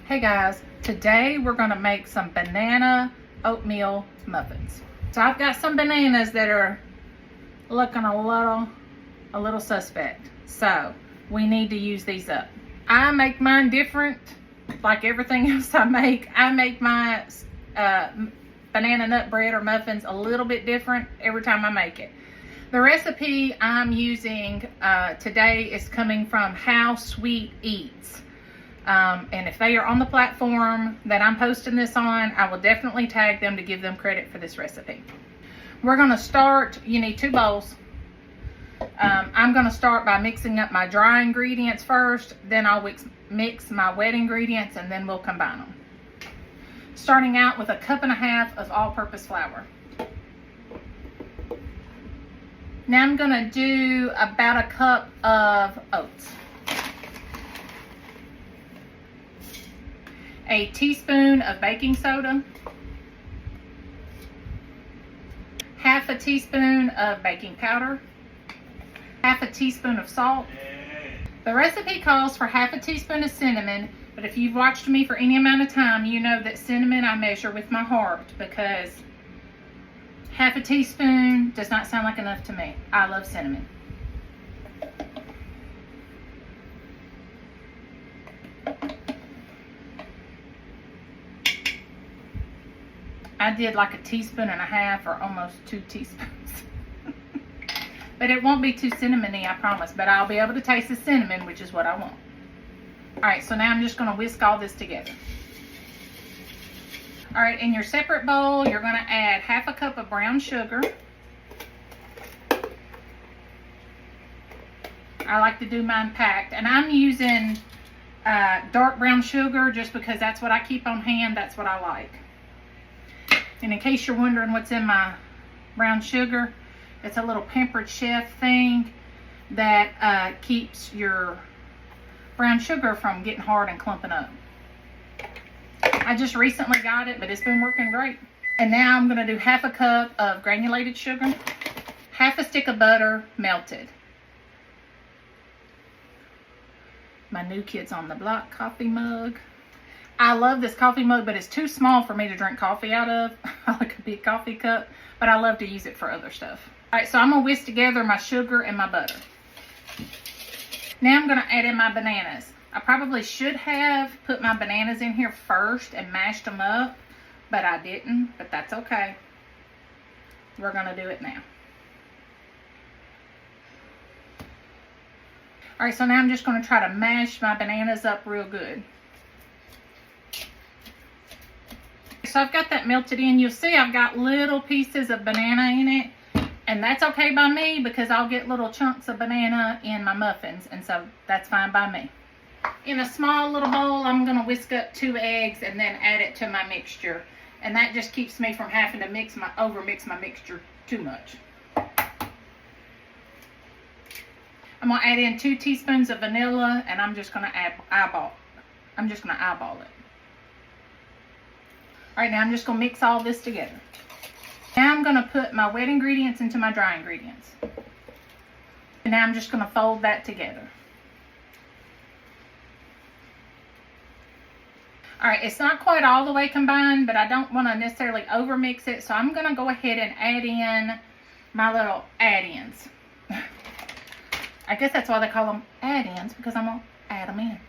Hey guys, today we're gonna make some banana oatmeal muffins. So I've got some bananas that are looking a little suspect. So we need to use these up. I make mine different, like everything else I make. I make my banana nut bread or muffins a little bit different every time I make it. The recipe I'm using today is coming from How Sweet Eats. And if they are on the platform that I'm posting this on, I will definitely tag them to give them credit for this recipe. We're going to start, you need 2 bowls. I'm going to start by mixing up my dry ingredients first, then I'll mix my wet ingredients, and then we'll combine them. Starting out with 1.5 cups of all-purpose flour. Now I'm going to do about 1 cup of oats. A teaspoon of baking soda, 1/2 teaspoon of baking powder, 1/2 teaspoon of salt. The recipe calls for 1/2 teaspoon of cinnamon, but if you've watched me for any amount of time, you know that cinnamon I measure with my heart, because 1/2 teaspoon does not sound like enough to me. I love cinnamon. I did like 1.5 teaspoons or almost 2 teaspoons. But it won't be too cinnamony, I promise. But I'll be able to taste the cinnamon, which is what I want. Alright, so now I'm just going to whisk all this together. Alright, in your separate bowl, you're going to add 1/2 cup of brown sugar. I like to do mine packed. And I'm using dark brown sugar just because that's what I keep on hand. That's what I like. And in case you're wondering what's in my brown sugar, it's a little Pampered Chef thing that keeps your brown sugar from getting hard and clumping up. I just recently got it, but it's been working great. And now I'm going to do 1/2 cup of granulated sugar, 1/2 stick of butter melted. My new kids on the block coffee mug. I love this coffee mug, but it's too small for me to drink coffee out of. I like a big coffee cup, but I love to use it for other stuff. All right, so I'm going to whisk together my sugar and my butter. Now I'm going to add in my bananas. I probably should have put my bananas in here first and mashed them up, but I didn't, but that's okay. We're going to do it now. All right, so now I'm just going to try to mash my bananas up real good. So I've got that melted in. You'll see I've got little pieces of banana in it, and that's okay by me because I'll get little chunks of banana in my muffins, and so that's fine by me. In a small little bowl, I'm going to whisk up 2 eggs and then add it to my mixture, and that just keeps me from having to overmix my mixture too much. I'm going to add in 2 teaspoons of vanilla, and I'm just going to eyeball it. All right, now I'm just going to mix all this together. Now I'm going to put my wet ingredients into my dry ingredients. And now I'm just going to fold that together. All right, it's not quite all the way combined, but I don't want to necessarily overmix it, so I'm going to go ahead and add in my little add-ins. I guess that's why they call them add-ins, because I'm going to add them in.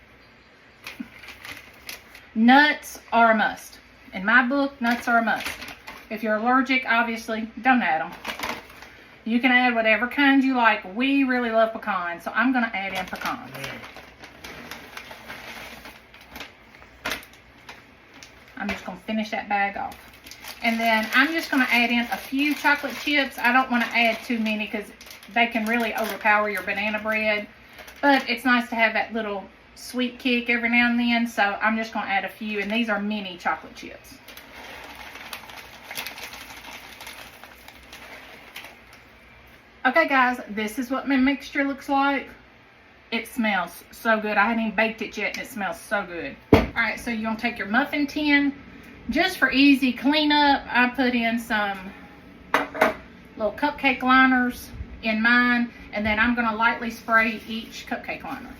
Nuts are a must. In my book, nuts are a must. If you're allergic, obviously, don't add them. You can add whatever kind you like. We really love pecans, so I'm going to add in pecans. I'm just going to finish that bag off. And then I'm just going to add in a few chocolate chips. I don't want to add too many because they can really overpower your banana bread. But it's nice to have that little sweet kick every now and then, so I'm just going to add a few, and these are mini chocolate chips. Okay guys, this is what my mixture looks like. It smells so good. I haven't even baked it yet and it smells so good. Alright, so you're going to take your muffin tin. Just for easy cleanup, I put in some little cupcake liners in mine, and then I'm going to lightly spray each cupcake liner.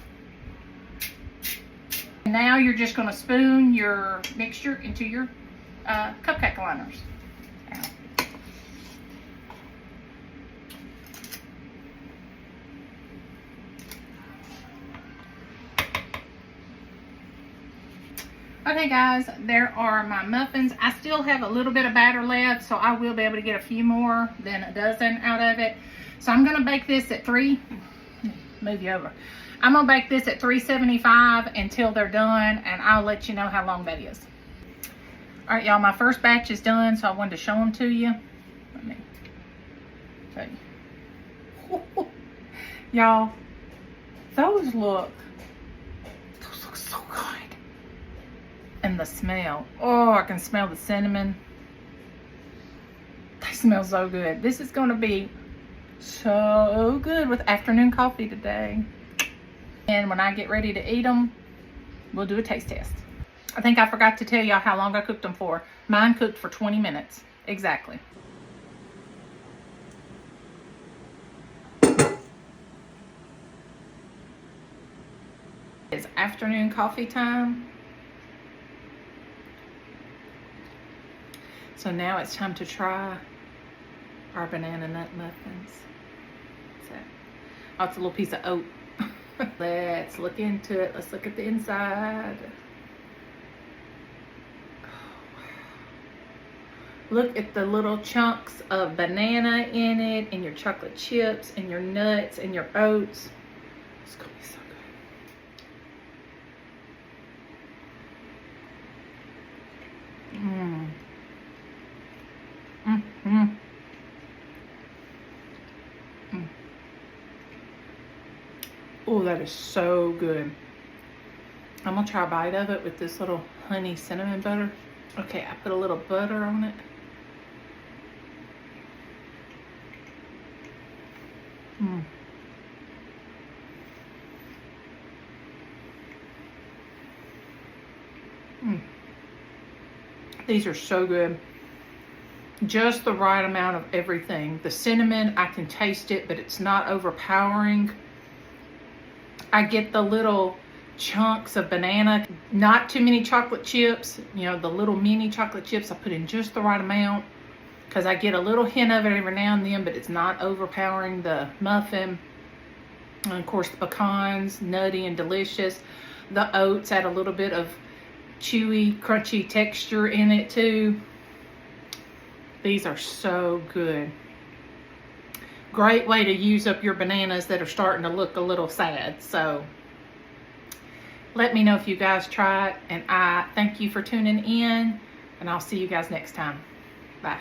Now you're just going to spoon your mixture into your cupcake liners. Okay guys, there are my muffins. I still have a little bit of batter left, so I will be able to get a few more than a dozen out of it. So I'm gonna bake this at move you over. I'm gonna bake this at 375 until they're done, and I'll let you know how long that is. All right, y'all, my first batch is done, so I wanted to show them to you. Let me show you. Y'all, those look so good. And the smell, oh, I can smell the cinnamon. They smell so good. This is going to be so good with afternoon coffee today. And when I get ready to eat them, we'll do a taste test. I think I forgot to tell y'all how long I cooked them for. Mine cooked for 20 minutes exactly. It's afternoon coffee time. So now it's time to try our banana nut muffins. Oh, it's a little piece of oat. Let's look into it. Let's look at the inside. Oh, wow. Look at the little chunks of banana in it, and your chocolate chips, and your nuts, and your oats. It's gonna be so good. Mmm. Mm-hmm. Oh, that is so good. I'm gonna try a bite of it with this little honey cinnamon butter. Okay, I put a little butter on it. Mm. Mm. These are so good. Just the right amount of everything. The cinnamon, I can taste it, but it's not overpowering. I get the little chunks of banana, not too many chocolate chips. You know, the little mini chocolate chips, I put in just the right amount because I get a little hint of it every now and then, but it's not overpowering the muffin. And of course, the pecans, nutty and delicious. The oats add a little bit of chewy, crunchy texture in it too. These are so good. Great way to use up your bananas that are starting to look a little sad. So let me know if you guys try it. And I thank you for tuning in. And I'll see you guys next time. Bye.